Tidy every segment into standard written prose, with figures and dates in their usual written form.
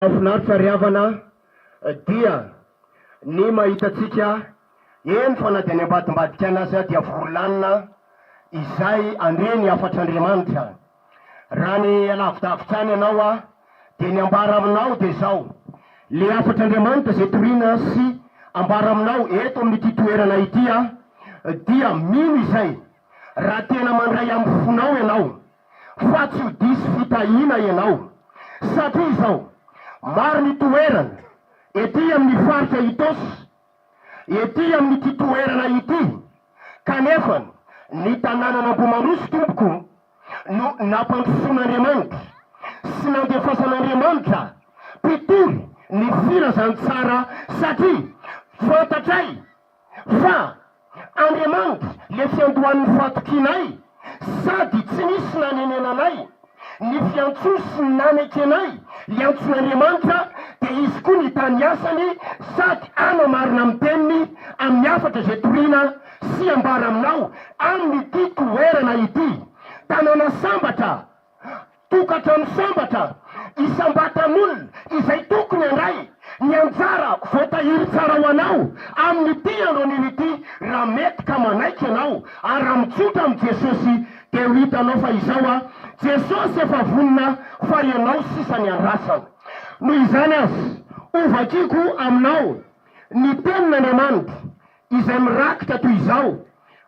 Finaritra riavana dia ny mahitatsika eny fana dia ny ambadimbadika anazy dia vorolanina izay andreny afatr'Andriamanitra. Raha ny alavidavitra any ianao dia ny ambara aminao dia zao: le afatr'Andriamanitra zay toriana sy ambara aminao eto amin'ity toerana ity dia mino izay raha tena mandray amin'ny fonao ianao fa tsy ho diso fitahina ianao. Satria zao maro ny toerana ety amin'ny faritra Itosy, ety amin'ity toerana ity, kanefa ny tanànan'Ambomanosy tompoko no nampandrosoan'Andriamanitra sy nandefasan'Andriamanitra mpitory ny filazantsara, satria fantatray fa Andriamanitra le fiandohan'ny fatokinay sady tsy nisy nanenenanay, ny fiantsosy ny nanekenay le antson'Andriamanitra dia izy koa ny tany asany sady anamarina amin'ny teniny amin'ny afatra zay toriana sy ambara aminao amin'ity toerana ity. Tanàna sambatra, tokatrano sambatra, isambatan'olona izay tokony andray ny anjara voatahiry tsara ho anao amin'ity andron'ity. Raha mety ka manaiky ianao ary raha mitsotra amin'ny Jesosy dia ho hitanao fa izao Jesosy efa vonona fa ianao sisa ny andrasana. Noho izany azy ovakiko aminao ny tenin'Andriamanitra izay mirakitra toy izao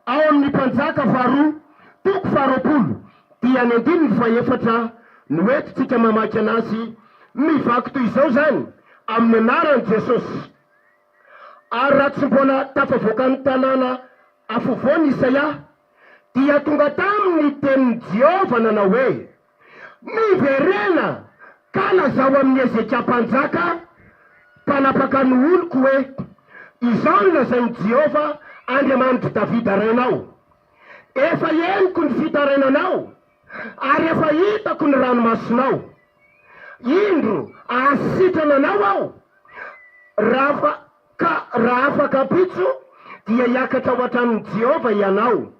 ao amin'ny Mpanjaka 2:20 dia ny 14 no entintsika mamaky anazy mivaky toy izao zany amin'ny anaran'i Jesosy. Ary raha tsy mbola tafavoakan'ny tanàna afovoany Isaia dia tonga tamin'ny tenin'i Jehova nanao hoe: miverena ka lazao amin'ny Ezekia mpanjaka mpanapaka ny oloko hoe izao ny lazain'i Jehova Andriamanitra Davida renao: efa henoko ny fitarainanao ary efa hitako ny ranomasonao. Indro ahasitrana anao aho raha afaka pitso dia hiakatra ao an-tranon'i Jehova ianao,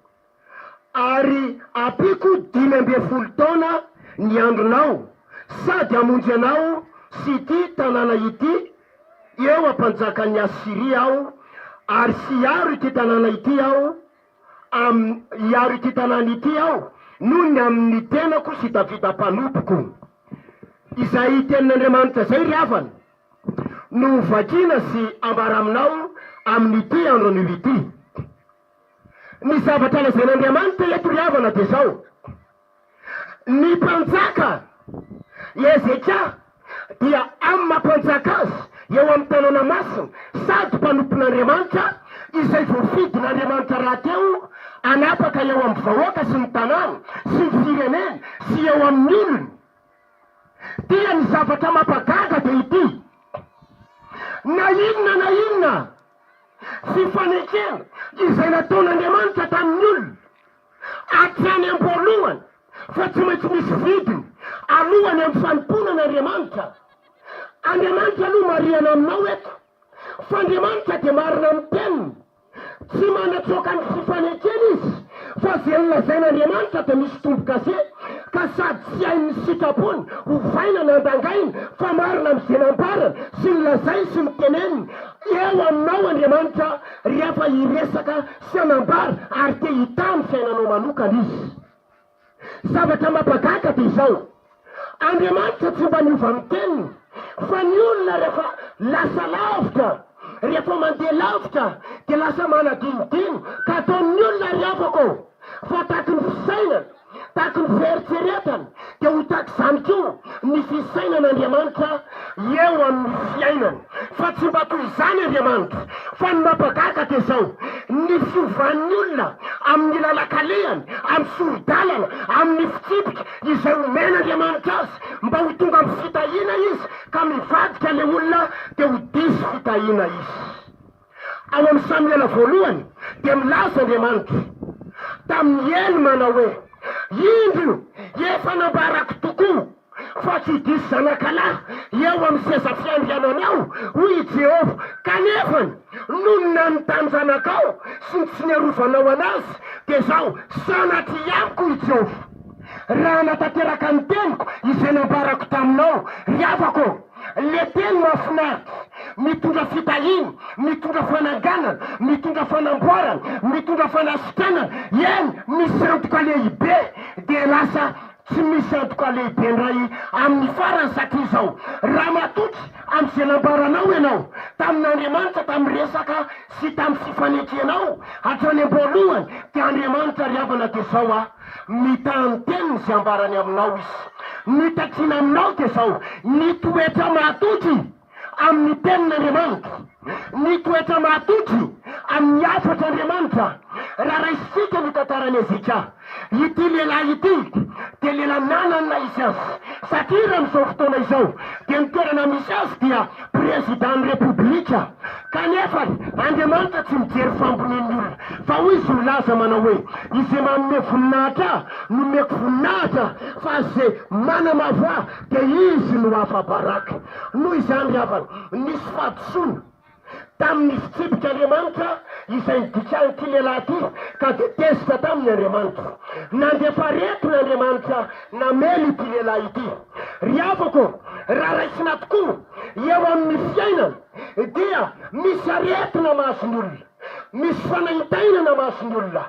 ary apiko 15 taona ny andronao sady hamonjy anao sy ity tanàna ity eo ampanjakan'ny Asiria aho, ary sy hiaro ity tanàna ity aho hiaro ity tanàna ity aho noho ny amin'ny tenako sy Davida mpanompoko. Izay tenin'Andriamanitra zay ry havana no vakina sy ambara aminao amin'ity andron'ity. Ny zavatra lazain'Andriamanitra eto ry havana dia zao: ny mpanjaka Ezekia dia amin'ny mampanjaka azy eo amin'ny tanàna masina sady mpanompon'Andriamanitra izay voafidin'Andriamanitra raha teo anapaka eo amin'ny vahoaka sy ny tanàna sy ny firenena sy eo amin'ny olona. Dia ny zavatra mampagaga dia ity: na inona fifanekena izay nataon'Andriamanitra tamin'ny olona hatrany am-poalohany fa tsy maintsy misy vidiny alohany amin'ny fanomponan'Andriamanitra. Andriamanitra aloha mariana aminao eto fa Andriamanitra dia marina amin'ny teniny, tsy manatsoaka ny fifanekena izy fa zay nolazain'Andriamanitra dia misy tombo-kase ka sady tsy hainy sitrapony ho vaina na andangaina fa marina amin'izay nambarana sy nylazai sy miteneniny eo aminao Andriamanitra rehefa hiresaka sy anambara ary te hita ny fiainanao manokana izy. Zavatra mampagaga dia izao: Andriamanitra tsy mba niova amin'ny teniny fa ny olona rehefa lasa lavitra, rehefa mandeha lavitra dia lasa manadinodino ka ataon'ny olona ry havako fa tahaky ny fisainana, tahaky ny fieritseretana dia ho tahaky zany koa ny fisainan'Andriamanitra eo amin'ny fiainana. Fa tsy mba toy izany Andriamanitra fa ny mampagaga dia zao: ny fiovan'ny olona amin'ny lalakalehany, amin'ny soro-dalana, amin'ny fitsipika izay omen'Andriamanitra azy mba ho tonga amin'ny fitahina izy ka mivadika le olona dia ho diso fitahina izy. Ao amin'ny Samuela 1 dia milaza Andriamanitra tamin'ny Ely manao hoe: indro efa nambarako tokoa fa tsy diso zanakalahy eo amin'ny seza fiandrianany ao hoy Jehova, kanefa nonona ny tany zanakao sy ny tsy niarovanao anazy dia zao sanatry amiko i Jehova. Raha natateraka ny teniko izay nambarako taminao ry havako le teny mahafinaritra, mitondra fitahiny, mitondra fananganana, mitondra fanamboarana, mitondra fanasitranana, eny misy antoka lehibe de lasa tsy misy antoka lehibe ndray amin'ny farany satria zao raha matotry am'izay nambaranao ianao tamin'Andriamanitra tamin'ny resaka sy tamin'ny fifanekenao hatrany am-poalohany dia Andriamanitra riavana de zao a mitany teniny zay ambarany aminao izy, mitatrina aminao de zao ny toetra matotry amin'ny tenin'Andriamanitra, ny toetra matotry amin'ny afatr'Andriamanitra. Raha raisitsika ny tantarany Ezekia, ity lehilahy ity de lehilahy nanana izy azy satria raha amin'izao fotoana izao dia ny toerana misy azy dia président repoblika, kanefa Andriamanitra tsy mijery fambonen'ny olona fa hoy izy milaza manao hoe izay manome voninahitra nomeko voninahitra fa zay manamavoa dia izy no afa-baraka. Noho izany havana nisy fahadisoana tamin'ny fitsipika Andriamanitra izay nidikany lehilahy ty ka de tezitra tamin'ny Andriamanitra, nandefa retina Andriamanitra namely ity lehilahy ity. Riavako raha raisina tokoa eo amin'ny fiainana dia misy aretina masony olona, misy fanaintainana masony olona.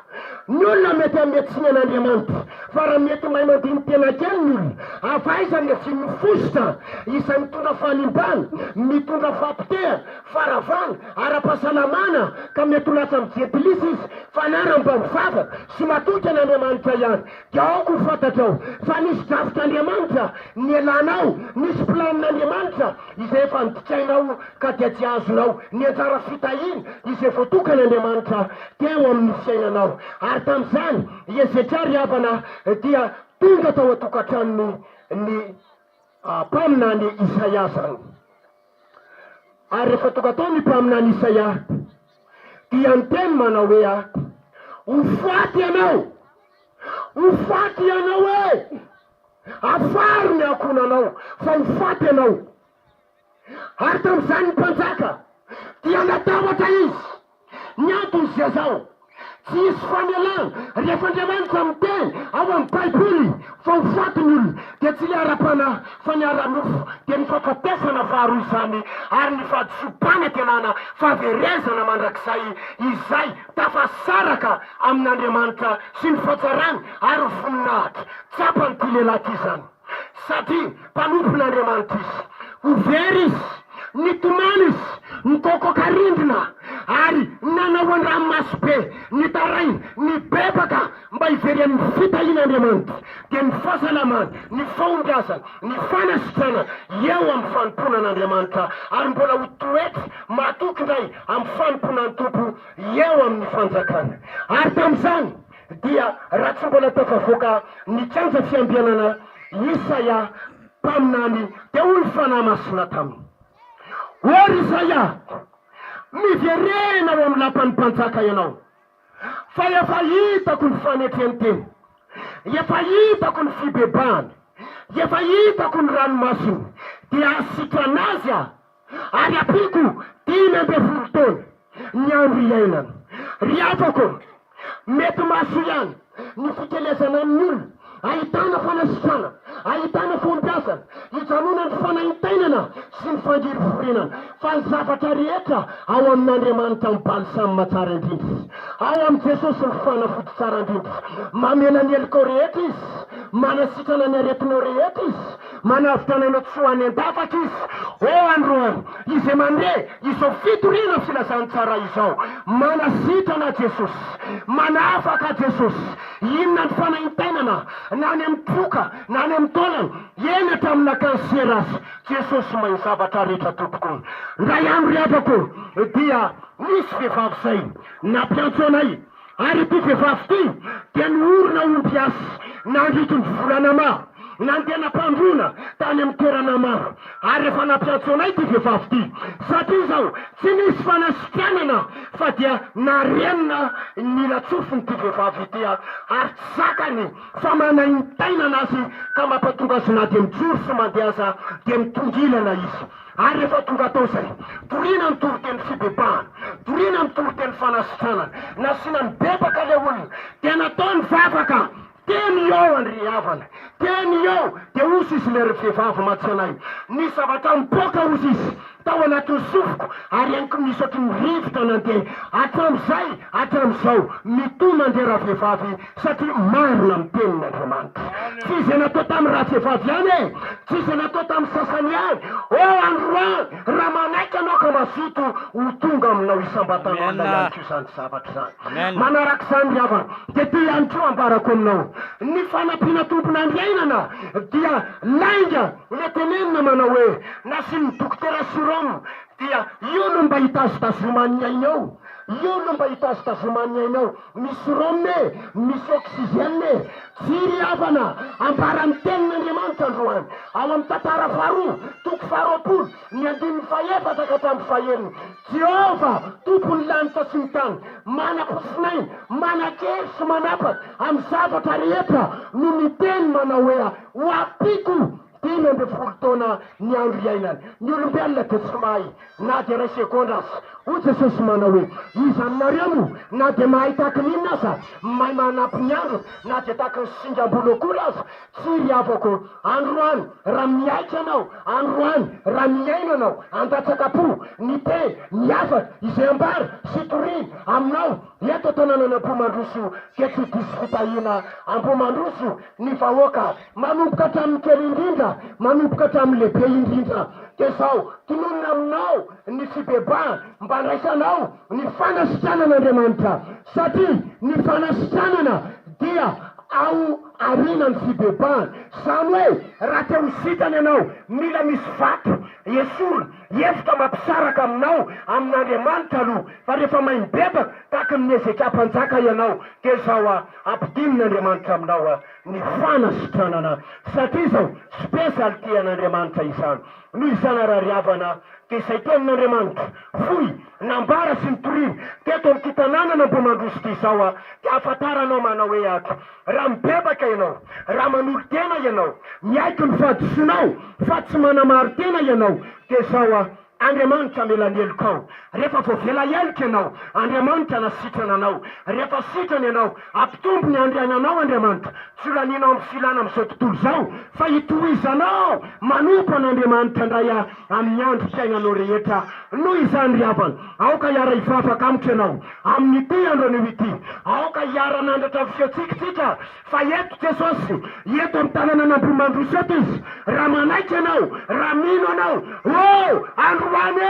Ny olona mety ametsiny an'Andriamanitra fa raha mety mahay mandiny tena kely ny olona avaizany le tsy mifosotra izay mitondra fahalimbana, mitondra fampitehana, faravana, ara-pahasalamana ka mety ho lasa mijetilisa izy fa naram-mba mivavaka sy matoky an'Andriamanitra ihany. Dia aoko ho fantatrao fa nisy drafitr'Andriamanitra ny elanao, nisy planin'Andriamanitra izay efa nidikainao ka dia tsy azonao, ny anjara fitahiny izay voatokan'Andriamanitra teo amin'ny fiainanao. Ary tamin'izany Ezekia riavana dia tonga tao atokantranony ny mpaminany Isaia zany. Ary rehefa tonga tao ny mpaminany Isaia dia niteny manao hoe ho faty ianao, ho faty ianao e, afary ny akonanao fa ho faty ianao. Ary tamin'izany ny mpanjaka dia natavatra izy, ny antony zay zao tsy isy fanelana rehefa Andriamanitra miteny ao amin'ny Baiboly fa ho faty ny olona dia tsy le ara-pana faniara-nofo dia ny fahafatesana faharoa izany ary ny fahadisobana tenana fahaverezana mandrakizay izay tafasaraka amin'Andriamanitra sy ny fahatsarany ary voninahitra tsapany ty lehilahy ty zany satria mpanompon'Andriamanitra izy, ho very izy, nitomany izy, nikokokarindrina ary nanao an-dranomasy be, nitarainy, nibebaka mba hiveren'ny fitahin'Andriamanitra dia ny fahasalamana, ny fahombiazana, ny fanasitrana eo amin'ny fanomponan'Andriamanitra ary mbola ho toetra matoky indray amin'ny fanomponan'ny tompo eo amin'ny fanjakana. Ary tamin'izany dia raha tsy mbola tafavoaka ny kanja fiambianana Isaia mpaminany dia hoy fanahy masina taminy. Ory Isaia, miverena ao amin'ny lapan'ny mpanjaka ianao fa efa hitako ny fanetrenteny, efa hitako ny fibebahany, efa hitako ny ranomasiny dia asitranazy ary apiko 10 taona ny andro iainana. Riavako mety maso ihany ny fikelezana amin'ny olona, ahitana fanasitrana, ahitana fombiazana, hijanona ny fanaintainana sy ny fangiriforenana fa ny zavatra rehetra ao amin'Andriamanitra mibaly samy matsara indrindra, ao amin'ny Jesosy ny fanafody tsara indrindra. Mamela ny heliko rehetra izy, manasitrana ny aretinao rehetra izy, manavitra anao tsoany an-dafaka izy. O androany izay mandeha izao fitoriana filazany tsara izao, manasitrana Jesosy, manafaka Jesosy, inona ny fanaintainana na ny amin'ny troka na ny amin'ny taolana eny hatramin'ny kansera azy, Jesosy mahay zavatra rehetra tompoko. Ndray andro riavako dia misy vehivavy zay nampiantso anay ary ity vehivavy ty dia niorona omby asy nandrito ny volana maro, nandeha nampandrona tany amin'ny toerana maro. Ary rehefa nampiantso anay ty vehivavy ty satria zao tsy nisy fanasitranana fa dia narenina ny latsofiny ty vehivavy ty ary tsy zakany fa manaintainana azy ka mampatonga azy na dia mijoro sy mandehaza dia mitongilana izy. Ary rehefa tonga tao zay torina ny toroteny fibebahana, torina ny toroteny fanasitranana, nasiana ny bebaka le olona dia natao ny vavaka teny eo andry havana, teny eo de osy izy le revehivavy matsanay ny zavatra mipoka ozy izy tao anatin'ny sofoko ary eniko misy ohatry ny rivotra nandeha hatram'izao mito mandeha raha vehivavy satria marina amin'ny tenin'Andriamanitra. Tsy izay natao tamin'ny raha vehivavy ihany e, tsy izay natao tamin'ny sasany ihany. Androany raha manaiky anao ka mazoto ho tonga aminao isam-batanao ihany ko zany zavatra zany. Manaraka izany havana de ty ihany koa ambarako aminao ny fanampiana tompon'andry ainana dia lainga le tenenina manao hoe na sy ny dokotera Siroma dia io no mba hitazotazomany ainao, io no mba hitazotazomany ainao, misy rome, misy oxygène, jiry havana ambarany tenin'Andriamanitra androany ao amin'ny tantara faharoa toko faharoapolo ny 14 ka hatramin'ny fahaenina. Jehova tompony lanitra sy ny tany manam-pofinainy manan-kery sy manapaky amin'ny zavatra rehetra no miteny manao hoe ho apiko 10 taona ny andro iainany. Ny olombelona dia tsy mahay na dia ray sekondra azy. Hoy Jesosy manao hoe izy aminareo na dia mahay tahaka n'inona aza mahay manampy ny andro na dia tahaka ny singam-bolo akory aza tsy ry havako. Androany raha miaika anao, androany raha miaina anao andatsaka-po ny te ny afaka izay ambara sy torina aminao eto tanànana Ampomandroso ke tsy diso fitahina Ampomandroso ny vahoaka manomboka hatramin'ny kely indrindra manomboka hatramin'ny lehibe indrindra. Ke zao tinonina aminao ny fibebahana mba andraisanao ny fanasitranan'Andriamanitra satria ny fanasitranana dia ao arinany fibebahana. Zany hoe raha te ho sitany ianao mila misy vato esorina efitra mampisaraka aminao amin'Andriamanitra aloha fa rehefa mahay mibebaka tahaka ny ezekam-panjaka ianao ke zao ampidin'Andriamanitra aminao ny fanasitranana satria zao spesialite an'Andriamanitra izany. Noho izany raha riavana ke izay tenin'Andriamanitra foy nambara sy nitoriny teto amin'ity tanànana Ampomandroso ty zao dia ahafantaranao manao hoe ato raha mibebaka ianao, raha manolo tena ianao, miaiky ny fadisonao fa tsy manamary tena ianao dia zao Andriamanitra melanelika ao. Rehefa voavela elika ianao Andriamanitra nasitrana anao, rehefa sitrana ianao ampitombo ny andriananao Andriamanitra tsy olaninao amin'ny filana amin'izao tontolo zao fa hitohizanao manompo an'Andriamanitra indray amin'ny andro fiainanao rehetra. Noho izany ry havana aoka hiara hivavaka amiko ianao amin'ity andro anio ity, aoka hiara nandratra amin'ny fiotsikitsika fa eto Jesosy eto amin'ny tanànana Ampomandroso eto izy raha manaiky ianao raha mino anao androany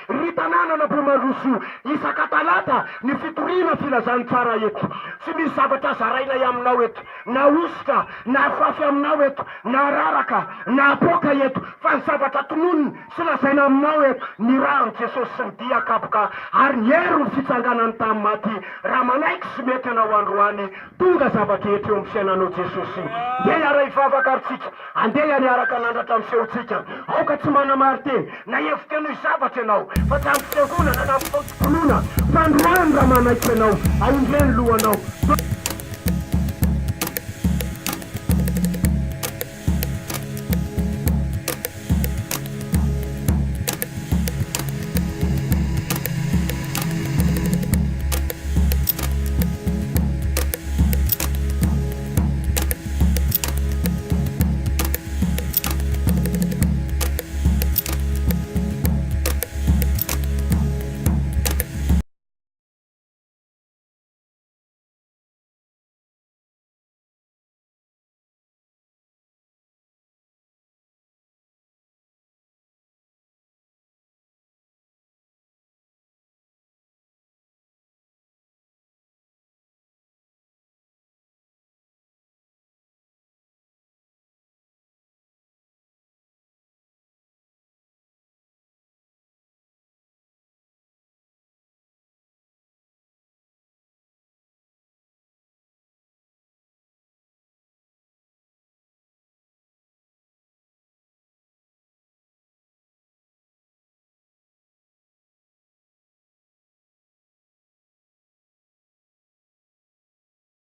ry tanànana Ampomandroso isaka talata ny fitoriana filazany tsara eto tsy misy zavatra zaraina aminao eto na ositra na fafy aminao eto na raraka na apoka eto fa ny zavatra tononiny sy lazaina aminao eto ny rano Jesosy sy ny dia kapoka ary ny hery ny fitsanganany tamin'ny maty raha manaiky sy mety anao androany tonga zavatra eto eo amin'ny fiainanao Jesosy. Ndeha hiara hivavaka aritsika andeha niaraka nandratra amin'ny feontsika aoka tsy manamary teny na eviteno zavatra ianao fa tsy amin'ny fihonana na amin'ny fotompolona fa androany raha manaiky ianao aondreny lohanao.